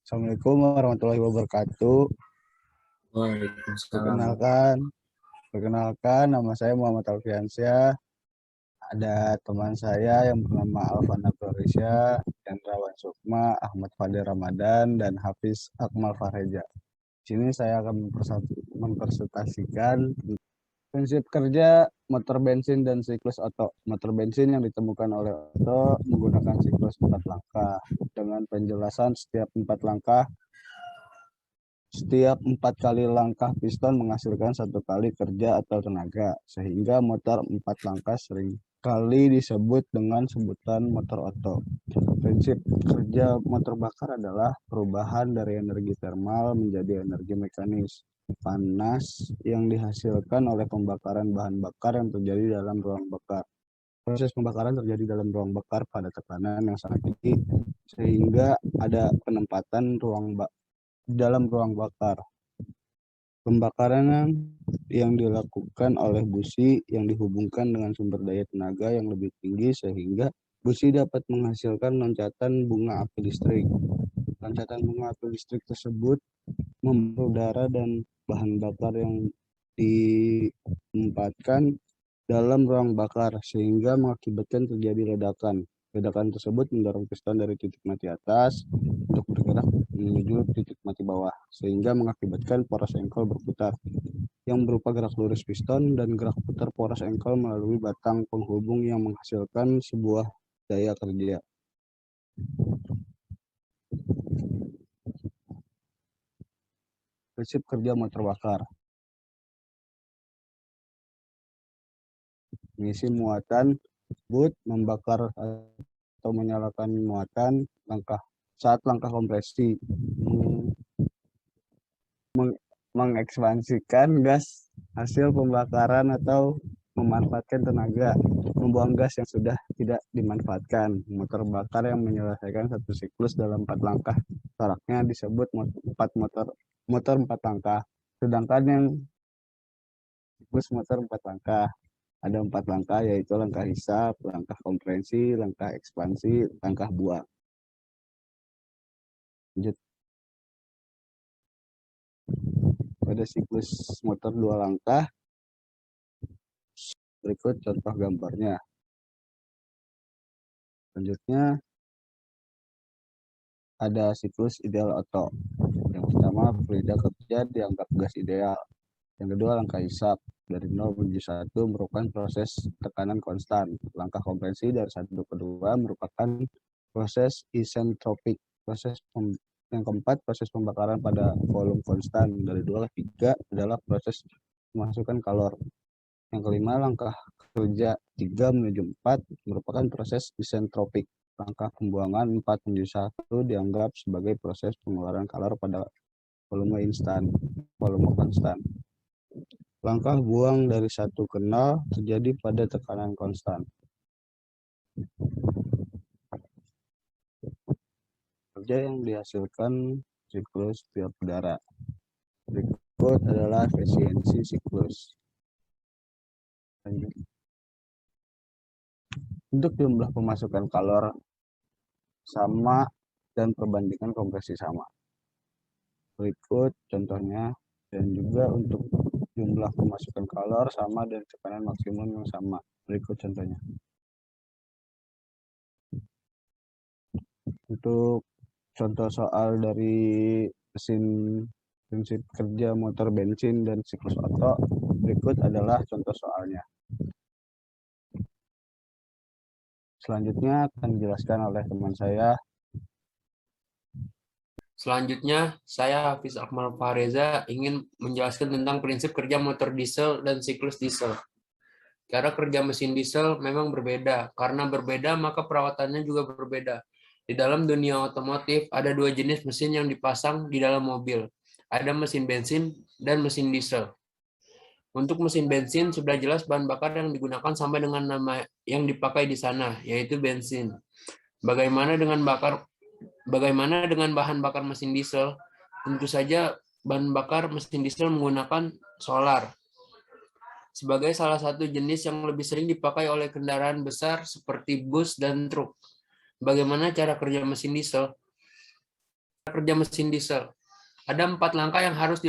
Assalamualaikum warahmatullahi wabarakatuh. Waalaikumsalam. Perkenalkan, nama saya Muhammad Alfiansyah. Ada teman saya yang bernama Alvana Florisya, Hendrawan Sukma, Ahmad Fadil Ramadan, dan Hafiz Akmal Farheja. Di sini saya akan mempresentasikan prinsip kerja motor bensin dan siklus Otto. Motor bensin yang ditemukan oleh Otto menggunakan siklus 4 langkah. Dengan penjelasan setiap 4 kali langkah piston menghasilkan 1 kali kerja atau tenaga, sehingga motor 4 langkah sering kali disebut dengan sebutan motor Otto. Prinsip kerja motor bakar adalah perubahan dari energi termal menjadi energi mekanis. Panas yang dihasilkan oleh pembakaran bahan bakar yang terjadi dalam ruang bakar. Proses pembakaran terjadi dalam ruang bakar pada tekanan yang sangat tinggi, sehingga ada penempatan dalam ruang bakar. Pembakaran yang dilakukan oleh busi yang dihubungkan dengan sumber daya tenaga yang lebih tinggi sehingga busi dapat menghasilkan loncatan bunga api listrik. Loncatan bunga api listrik tersebut membawa udara dan bahan bakar yang ditempatkan dalam ruang bakar sehingga mengakibatkan terjadi ledakan. Ledakan tersebut mendorong piston dari titik mati atas untuk bergerak menuju titik mati bawah, sehingga mengakibatkan poros engkol berputar, yang berupa gerak lurus piston dan gerak putar poros engkol melalui batang penghubung yang menghasilkan sebuah daya kerja. Prinsip kerja motor bakar. Mengisi muatan tersebut, membakar atau menyalakan muatan saat langkah kompresi, mengekspansikan gas hasil pembakaran atau memanfaatkan tenaga, membuang gas yang sudah tidak dimanfaatkan. Motor bakar yang menyelesaikan satu siklus dalam 4 langkah jaraknya disebut motor 4 langkah. Sedangkan yang siklus motor 4 langkah ada 4 langkah, yaitu langkah hisap, langkah kompresi, langkah ekspansi, langkah buang. Lanjut. Pada siklus motor 2 langkah, berikut contoh gambarnya. Selanjutnya ada siklus ideal Otto. Yang pertama, fluida kerja dianggap gas ideal. Yang kedua, langkah hisap dari 0 menuju 1 merupakan proses tekanan konstan. Langkah kompresi dari 1 ke 2 merupakan proses isentropik. Yang keempat, proses pembakaran pada volume konstan dari 2 ke 3 adalah proses memasukkan kalor. Yang kelima, langkah kerja 3 menuju 4 merupakan proses isentropik. Langkah pembuangan 4 menuju 1 dianggap sebagai proses pengeluaran kalor pada volume konstan. Langkah buang dari 1 ke 0 terjadi pada tekanan konstan. Kerja yang dihasilkan siklus tiap udara. Berikut adalah efisiensi siklus. Untuk jumlah pemasukan kalor sama dan perbandingan kompresi sama. Berikut contohnya, dan juga untuk jumlah pemasukan kalor sama dan tekanan maksimum yang sama. Berikut contohnya. Untuk contoh soal dari prinsip kerja motor bensin dan siklus Otto, berikut adalah contoh soalnya. Selanjutnya akan dijelaskan oleh teman saya. Selanjutnya, saya Hafiz Akmal Farheja ingin menjelaskan tentang prinsip kerja motor diesel dan siklus diesel. Cara kerja mesin diesel memang berbeda. Karena berbeda, maka perawatannya juga berbeda. Di dalam dunia otomotif, ada 2 jenis mesin yang dipasang di dalam mobil. Ada mesin bensin dan mesin diesel. Untuk mesin bensin, sudah jelas bahan bakar yang digunakan sampai dengan nama yang dipakai di sana, yaitu bensin. Bagaimana dengan bahan bakar mesin diesel? Tentu saja bahan bakar mesin diesel menggunakan solar sebagai salah satu jenis yang lebih sering dipakai oleh kendaraan besar seperti bus dan truk. Bagaimana cara kerja mesin diesel? kerja mesin diesel. Ada 4 langkah yang harus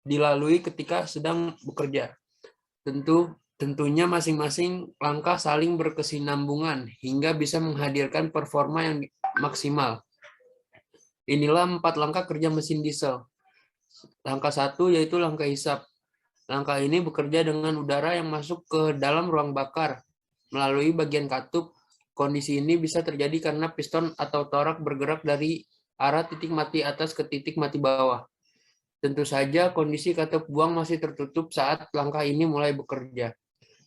dilalui ketika sedang bekerja. Tentunya masing-masing langkah saling berkesinambungan hingga bisa menghadirkan performa yang maksimal. Inilah 4 langkah kerja mesin diesel. Langkah 1 yaitu langkah hisap. Langkah ini bekerja dengan udara yang masuk ke dalam ruang bakar melalui bagian katup. Kondisi ini bisa terjadi karena piston atau torak bergerak dari arah titik mati atas ke titik mati bawah. Tentu saja kondisi katup buang masih tertutup saat langkah ini mulai bekerja.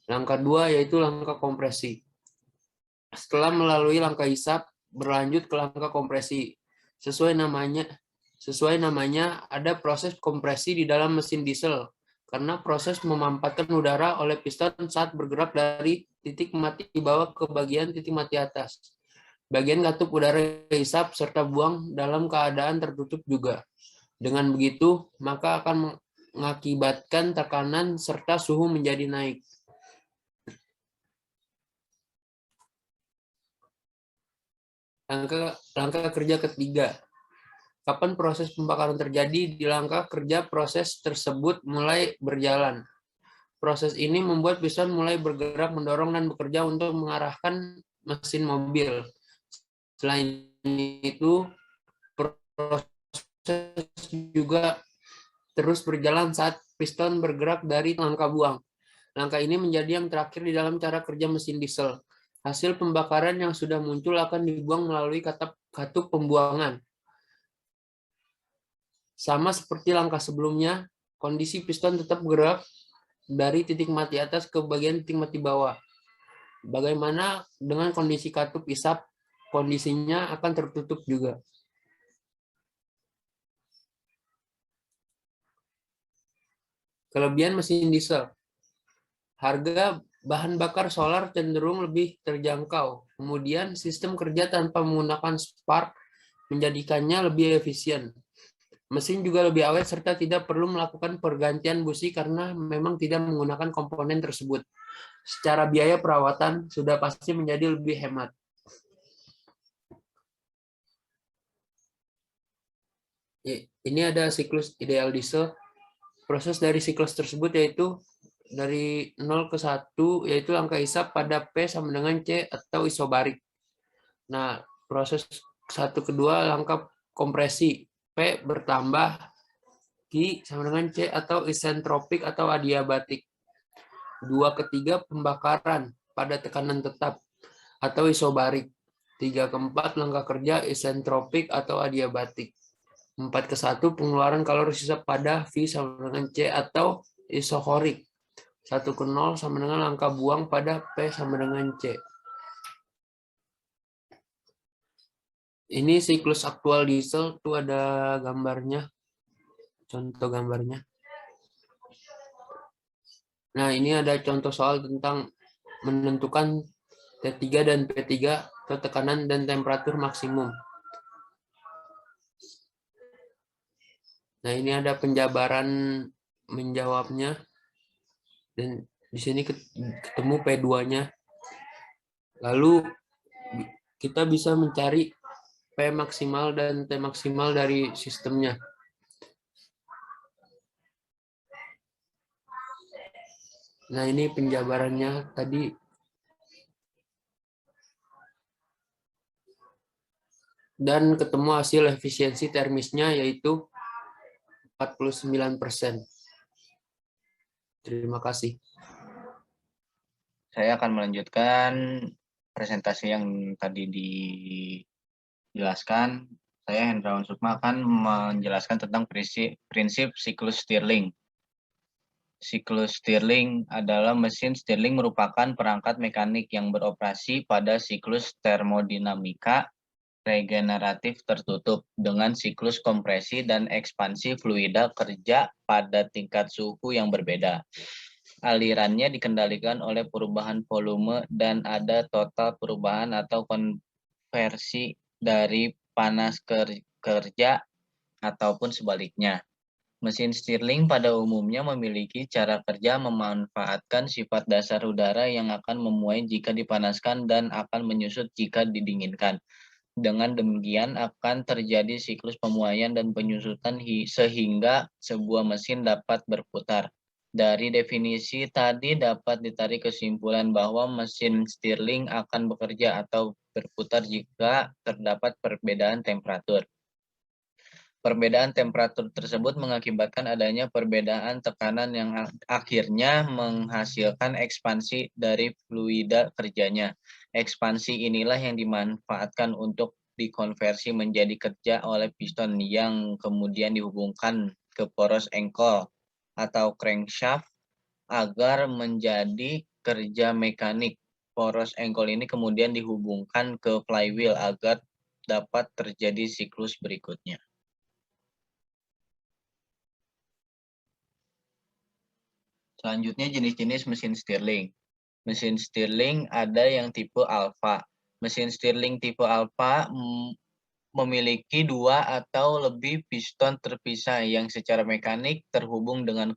Langkah 2 yaitu langkah kompresi. Setelah melalui langkah hisap, berlanjut ke langkah kompresi. Sesuai namanya, ada proses kompresi di dalam mesin diesel karena proses memampatkan udara oleh piston saat bergerak dari titik mati bawah ke bagian titik mati atas. Bagian katup udara hisap serta buang dalam keadaan tertutup juga. Dengan begitu, maka akan mengakibatkan tekanan serta suhu menjadi naik. Langkah kerja ketiga. Kapan proses pembakaran terjadi? Di langkah kerja proses tersebut mulai berjalan. Proses ini membuat piston mulai bergerak, mendorong dan bekerja untuk mengarahkan mesin mobil. Selain itu, proses juga terus berjalan saat piston bergerak dari langkah buang. Langkah ini menjadi yang terakhir di dalam cara kerja mesin diesel. Hasil pembakaran yang sudah muncul akan dibuang melalui katup pembuangan. Sama seperti langkah sebelumnya, kondisi piston tetap bergerak dari titik mati atas ke bagian titik mati bawah. Bagaimana dengan kondisi katup hisap? Kondisinya akan tertutup juga. Kelebihan mesin diesel. Harga bahan bakar solar cenderung lebih terjangkau. Kemudian sistem kerja tanpa menggunakan spark menjadikannya lebih efisien. Mesin juga lebih awet serta tidak perlu melakukan pergantian busi karena memang tidak menggunakan komponen tersebut. Secara biaya perawatan sudah pasti menjadi lebih hemat. Ini ada siklus ideal diesel. Proses dari siklus tersebut yaitu dari 0 ke 1 yaitu langkah hisap pada P sama dengan C atau isobarik. Nah, proses 1 ke 2 langkah kompresi. P bertambah, Q sama dengan C atau isentropik atau adiabatik. 2 ke 3 pembakaran pada tekanan tetap atau isobarik. 3 ke 4 langkah kerja isentropik atau adiabatik. 4 ke 1 pengeluaran kalori sisa pada V sama dengan C atau isokorik. 1 ke 0 sama dengan langkah buang pada P sama dengan C. Ini siklus aktual diesel, tuh ada gambarnya, contoh gambarnya. Nah, ini ada contoh soal tentang menentukan T3 dan P3 atau tekanan dan temperatur maksimum. Nah, ini ada penjabaran menjawabnya. Dan di sini ketemu P2-nya. Lalu kita bisa mencari P maksimal dan T maksimal dari sistemnya. Nah, ini penjabarannya tadi. Dan ketemu hasil efisiensi termisnya yaitu 49%. Terima kasih. Saya akan melanjutkan presentasi yang tadi dijelaskan. Saya Hendrawan Sukma akan menjelaskan tentang prinsip siklus Stirling. Siklus Stirling adalah mesin Stirling merupakan perangkat mekanik yang beroperasi pada siklus termodinamika regeneratif tertutup dengan siklus kompresi dan ekspansi fluida kerja pada tingkat suhu yang berbeda. Alirannya dikendalikan oleh perubahan volume dan ada total perubahan atau konversi dari panas kerja ataupun sebaliknya. Mesin Stirling pada umumnya memiliki cara kerja memanfaatkan sifat dasar udara yang akan memuai jika dipanaskan dan akan menyusut jika didinginkan. Dengan demikian akan terjadi siklus pemuaian dan penyusutan sehingga sebuah mesin dapat berputar. Dari definisi tadi dapat ditarik kesimpulan bahwa mesin Stirling akan bekerja atau berputar jika terdapat perbedaan temperatur. Perbedaan temperatur tersebut mengakibatkan adanya perbedaan tekanan yang akhirnya menghasilkan ekspansi dari fluida kerjanya. Ekspansi inilah yang dimanfaatkan untuk dikonversi menjadi kerja oleh piston yang kemudian dihubungkan ke poros engkol atau crankshaft agar menjadi kerja mekanik. Poros engkol ini kemudian dihubungkan ke flywheel agar dapat terjadi siklus berikutnya. Selanjutnya jenis-jenis mesin Stirling. Mesin Stirling ada yang tipe alfa. Mesin Stirling tipe alfa memiliki 2 atau lebih piston terpisah yang secara mekanik terhubung dengan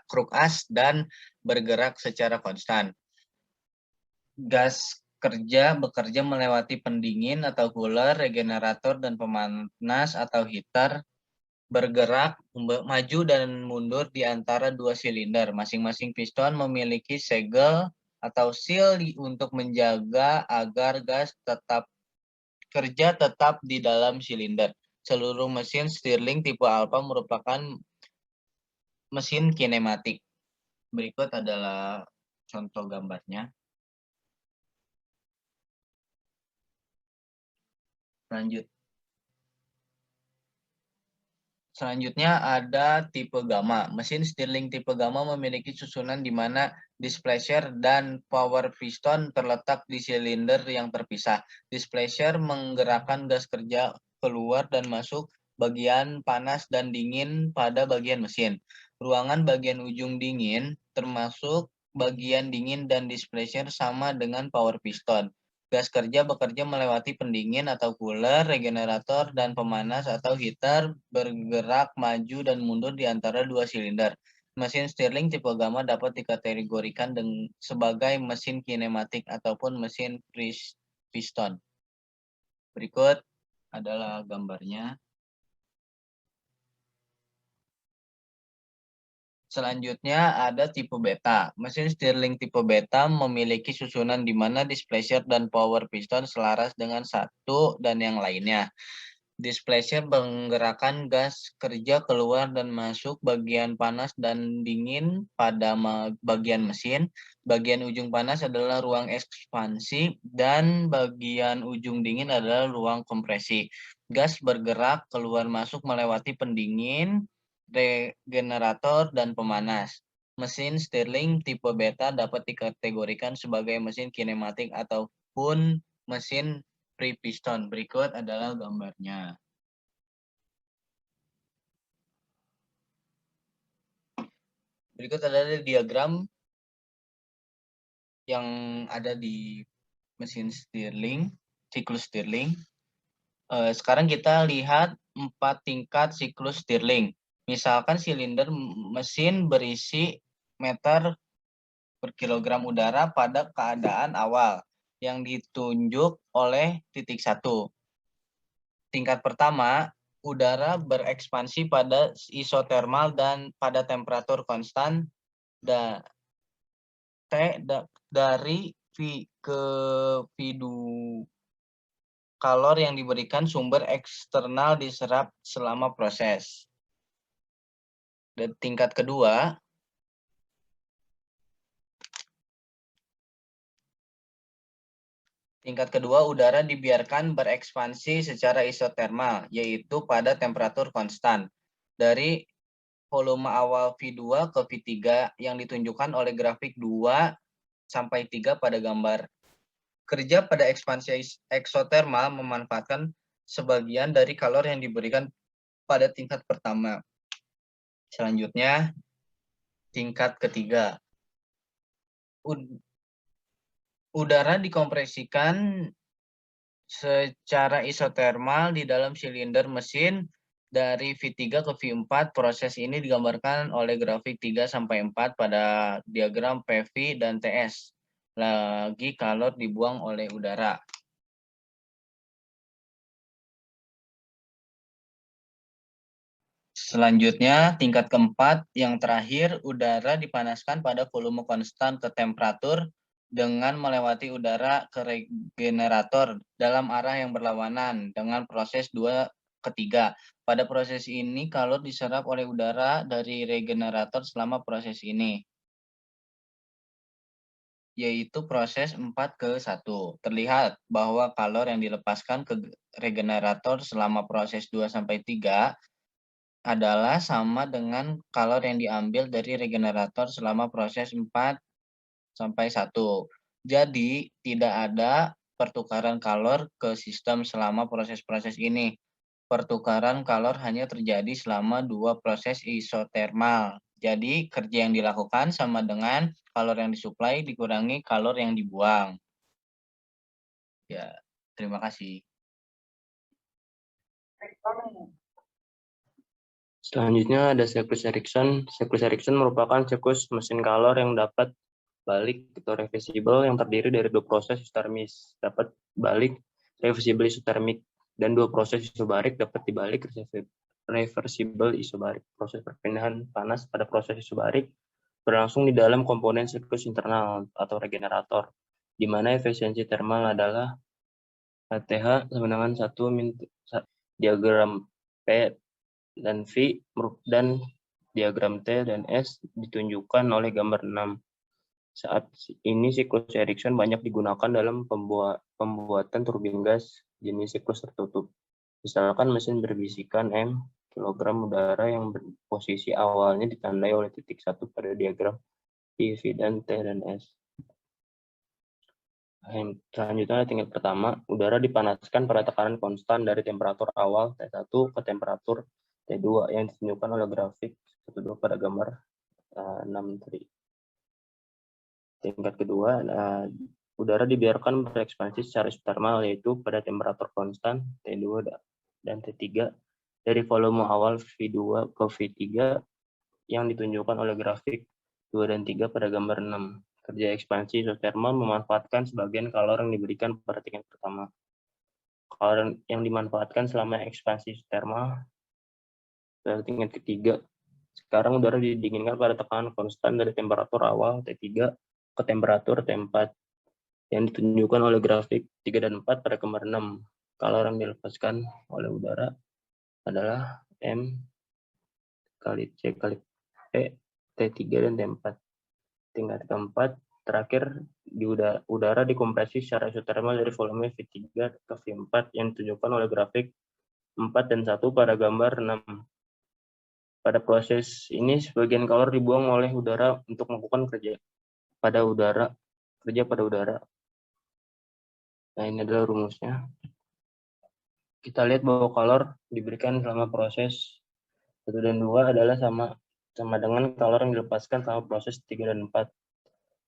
kruk as dan bergerak secara konstan. Gas bekerja melewati pendingin atau cooler, regenerator, dan pemanas atau heater, bergerak maju dan mundur di antara 2 silinder. Masing-masing piston memiliki segel atau seal untuk menjaga agar gas tetap di dalam silinder. Seluruh mesin Stirling tipe alfa merupakan mesin kinematik. Berikut adalah contoh gambarnya. Selanjutnya ada tipe gamma. Mesin Stirling tipe gamma memiliki susunan di mana displacer dan power piston terletak di silinder yang terpisah. Displacer menggerakkan gas kerja keluar dan masuk bagian panas dan dingin pada bagian mesin. Ruangan bagian ujung dingin termasuk bagian dingin dan displacer sama dengan power piston. Gas kerja bekerja melewati pendingin atau cooler, regenerator, dan pemanas atau heater, bergerak maju dan mundur di antara 2 silinder. Mesin Stirling tipe gamma dapat dikategorikan sebagai mesin kinematik ataupun mesin piston. Berikut adalah gambarnya. Selanjutnya ada tipe beta. Mesin Stirling tipe beta memiliki susunan di mana displacer dan power piston selaras dengan satu dan yang lainnya. Displacer menggerakkan gas kerja keluar dan masuk bagian panas dan dingin pada bagian mesin. Bagian ujung panas adalah ruang ekspansi dan bagian ujung dingin adalah ruang kompresi. Gas bergerak keluar masuk melewati pendingin, regenerator, dan pemanas. Mesin Stirling tipe beta dapat dikategorikan sebagai mesin kinematik ataupun mesin pre-piston. Berikut adalah gambarnya. Berikut adalah diagram yang ada di mesin Stirling, siklus Stirling. Sekarang kita lihat 4 tingkat siklus Stirling. Misalkan silinder mesin berisi meter per kilogram udara pada keadaan awal yang ditunjuk oleh titik 1. Tingkat pertama, udara berekspansi pada isotermal dan pada temperatur konstan dari V ke V2 kalor yang diberikan sumber eksternal diserap selama proses. Dan tingkat kedua, udara dibiarkan berekspansi secara isotermal, yaitu pada temperatur konstan. Dari volume awal V2 ke V3 yang ditunjukkan oleh grafik 2 sampai 3 pada gambar. Kerja pada ekspansi eksotermal memanfaatkan sebagian dari kalor yang diberikan pada tingkat pertama. Selanjutnya, tingkat ketiga. Udara dikompresikan secara isotermal di dalam silinder mesin dari V3 ke V4. Proses ini digambarkan oleh grafik 3 sampai 4 pada diagram PV dan TS. Lagi kalor dibuang oleh udara. Selanjutnya, tingkat keempat, yang terakhir, udara dipanaskan pada volume konstan ke temperatur dengan melewati udara ke regenerator dalam arah yang berlawanan dengan proses 2 ke 3. Pada proses ini, kalor diserap oleh udara dari regenerator selama proses ini, yaitu proses 4 ke 1. Terlihat bahwa kalor yang dilepaskan ke regenerator selama proses 2-3 adalah sama dengan kalor yang diambil dari regenerator selama proses 4-1. Jadi, tidak ada pertukaran kalor ke sistem selama proses-proses ini. Pertukaran kalor hanya terjadi selama 2 proses isotermal. Jadi, kerja yang dilakukan sama dengan kalor yang disuplai dikurangi kalor yang dibuang. Ya, terima kasih. Selanjutnya ada siklus Erikson. Siklus Erikson merupakan siklus mesin kalor yang dapat balik atau reversible yang terdiri dari 2 proses isotermis, dapat balik reversible isotermik, dan 2 proses isobarik dapat dibalik reversible isobarik. Proses perpindahan panas pada proses isobarik berlangsung di dalam komponen siklus internal atau regenerator, di mana efisiensi termal adalah ATH sama dengan 1 diagram P dan V dan diagram T dan S ditunjukkan oleh gambar 6. Saat ini siklus Erikson banyak digunakan dalam pembuatan turbin gas jenis siklus tertutup. Misalkan mesin berbisikan M kilogram udara yang posisi awalnya ditandai oleh titik 1 pada diagram I, V, dan T dan S. Selanjutnya tingkat pertama, udara dipanaskan pada tekanan konstan dari temperatur awal T1 ke temperatur T2 yang ditunjukkan oleh grafik 1-2 pada gambar 6 tadi. Tingkat kedua, udara dibiarkan berekspansi secara isotermal, yaitu pada temperatur konstan T2 dan T3 dari volume awal V2 ke V3 yang ditunjukkan oleh grafik 2 dan 3 pada gambar 6. Kerja ekspansi isotermal memanfaatkan sebagian kalor yang diberikan pada tingkat pertama. Kalor yang dimanfaatkan selama ekspansi isotermal pada tingkat ketiga. Sekarang udara didinginkan pada tekanan konstan dari temperatur awal T3 ke temperatur T4 yang ditunjukkan oleh grafik 3 dan 4 pada gambar 6. Kalor yang dilepaskan oleh udara adalah M kali C kali P, T3 dan T4. Tingkat keempat, terakhir, di udara dikompresi secara isotermal dari volume V3 ke V4 yang ditunjukkan oleh grafik 4 dan 1 pada gambar 6. Pada proses ini, sebagian kalor dibuang oleh udara untuk melakukan kerja pada udara. Nah, ini adalah rumusnya. Kita lihat bahwa kalor diberikan selama proses 1 dan 2 adalah sama dengan kalor yang dilepaskan selama proses 3 dan 4.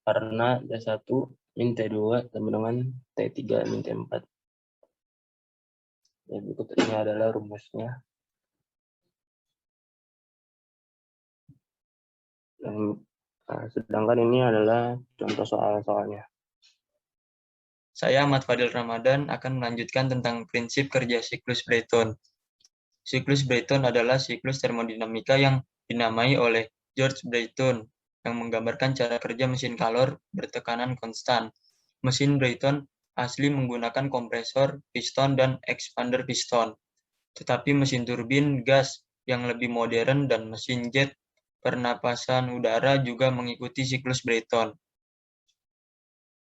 Karena T1 min T2 sama dengan T3 min T4. Ya, berikut ini adalah rumusnya. Dan, sedangkan ini adalah contoh soal-soalnya. Saya Ahmad Fadil Ramadan akan melanjutkan tentang prinsip kerja siklus Brayton. Siklus Brayton adalah siklus termodinamika yang dinamai oleh George Brayton yang menggambarkan cara kerja mesin kalor bertekanan konstan. Mesin Brayton asli menggunakan kompresor, piston, dan expander piston. Tetapi mesin turbin gas yang lebih modern dan mesin jet pernapasan udara juga mengikuti siklus Brayton.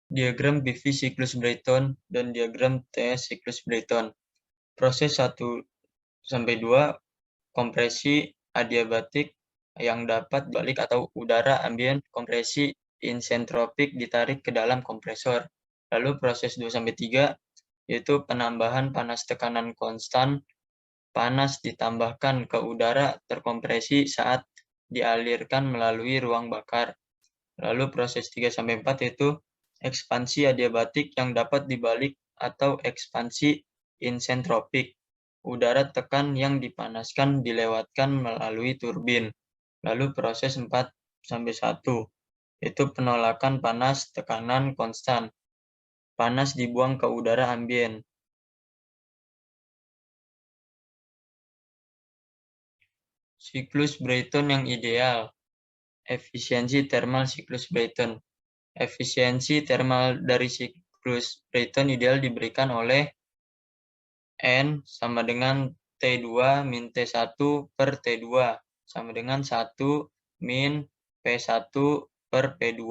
Diagram BV siklus Brayton dan diagram TS siklus Brayton. Proses 1-2 kompresi adiabatik yang dapat dibalik atau udara ambien kompresi insentropik ditarik ke dalam kompresor. Lalu proses 2-3 yaitu penambahan panas tekanan konstan, panas ditambahkan ke udara terkompresi saat dialirkan melalui ruang bakar. Lalu proses 3-4 yaitu ekspansi adiabatik yang dapat dibalik atau ekspansi insentropik. Udara tekan yang dipanaskan dilewatkan melalui turbin. Lalu proses 4-1 yaitu penolakan panas tekanan konstan. Panas dibuang ke udara ambien. siklus Brayton yang ideal. Efisiensi thermal siklus Brayton. Efisiensi thermal dari siklus Brayton ideal diberikan oleh N sama dengan T2 min T1 per T2 sama dengan 1 min P1 per P2,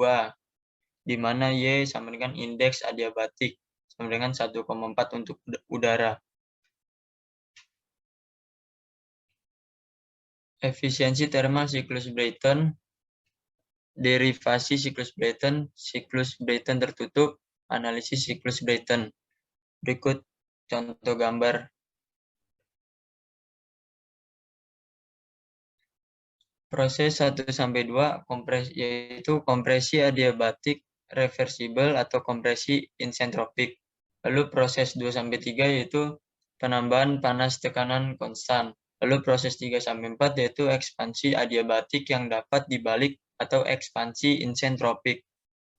di mana Y sama dengan indeks adiabatik sama dengan 1,4 untuk udara. Efisiensi thermal siklus Brayton, derivasi siklus Brayton tertutup, analisis siklus Brayton. Berikut contoh gambar. Proses 1-2 yaitu kompresi adiabatik reversibel atau kompresi insentropik. Lalu proses 2-3 yaitu penambahan panas tekanan konstan. Lalu proses 3-4 yaitu ekspansi adiabatik yang dapat dibalik atau ekspansi insentropik.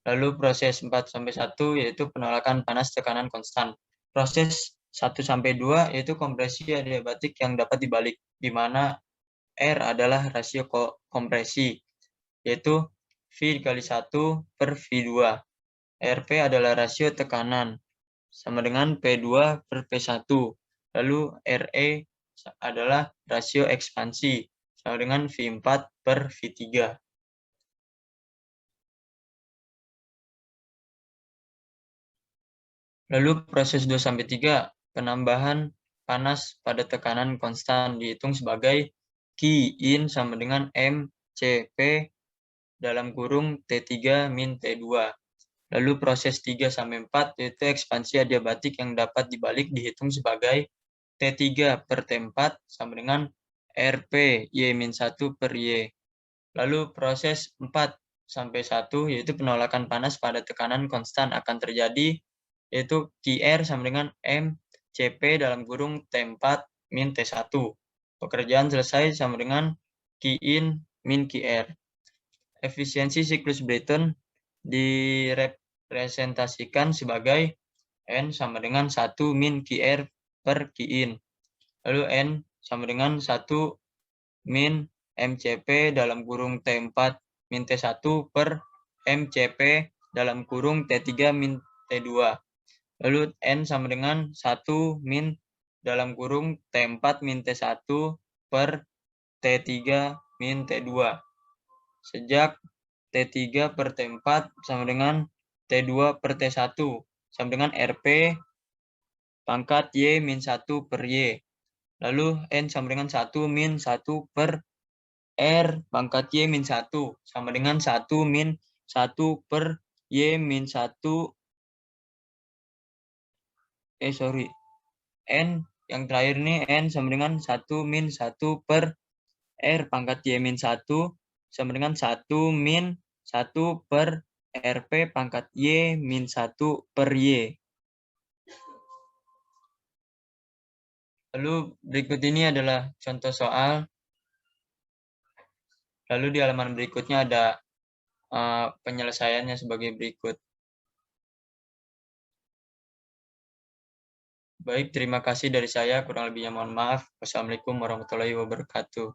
Lalu proses 4-1 yaitu penolakan panas tekanan konstan. Proses 1-2 yaitu kompresi adiabatik yang dapat dibalik, di mana R adalah rasio kompresi, yaitu V dikali 1 per V2. RP adalah rasio tekanan, sama dengan P2 per P1. Lalu RE adalah rasio ekspansi, sama dengan V4 per V3. Lalu proses 2-3, penambahan panas pada tekanan konstan dihitung sebagai Q in sama dengan MCP dalam kurung T3 min T2. Lalu proses 3-4 yaitu ekspansi adiabatik yang dapat dibalik dihitung sebagai T3 per T4 sama dengan RP Y-1 per Y. Lalu proses 4-1 yaitu penolakan panas pada tekanan konstan akan terjadi, yaitu QR sama dengan MCP dalam kurung T4 min T1. Pekerjaan selesai sama dengan Q in min QR. Efisiensi siklus Brayton direpresentasikan sebagai N sama dengan 1 min QR per Q in. Lalu N sama dengan 1 min MCP dalam kurung T4 min T1 per MCP dalam kurung T3 min T2. Lalu N sama dengan 1 min dalam kurung T4 min T1 per T3 min T2. Sejak T3 per T4 sama dengan T2 per T1 sama dengan RP pangkat Y min 1 per Y. Lalu N sama dengan 1 min 1 per R pangkat Y min 1 sama dengan 1 min 1 per Y min 1. N yang terakhir nih N sama dengan 1 min 1 per R pangkat Y min 1 sama dengan 1 min 1 per RP pangkat Y min 1 per Y. Lalu berikut ini adalah contoh soal. Lalu di halaman berikutnya ada penyelesaiannya sebagai berikut. Baik, terima kasih dari saya. Kurang lebihnya mohon maaf. Wassalamualaikum warahmatullahi wabarakatuh.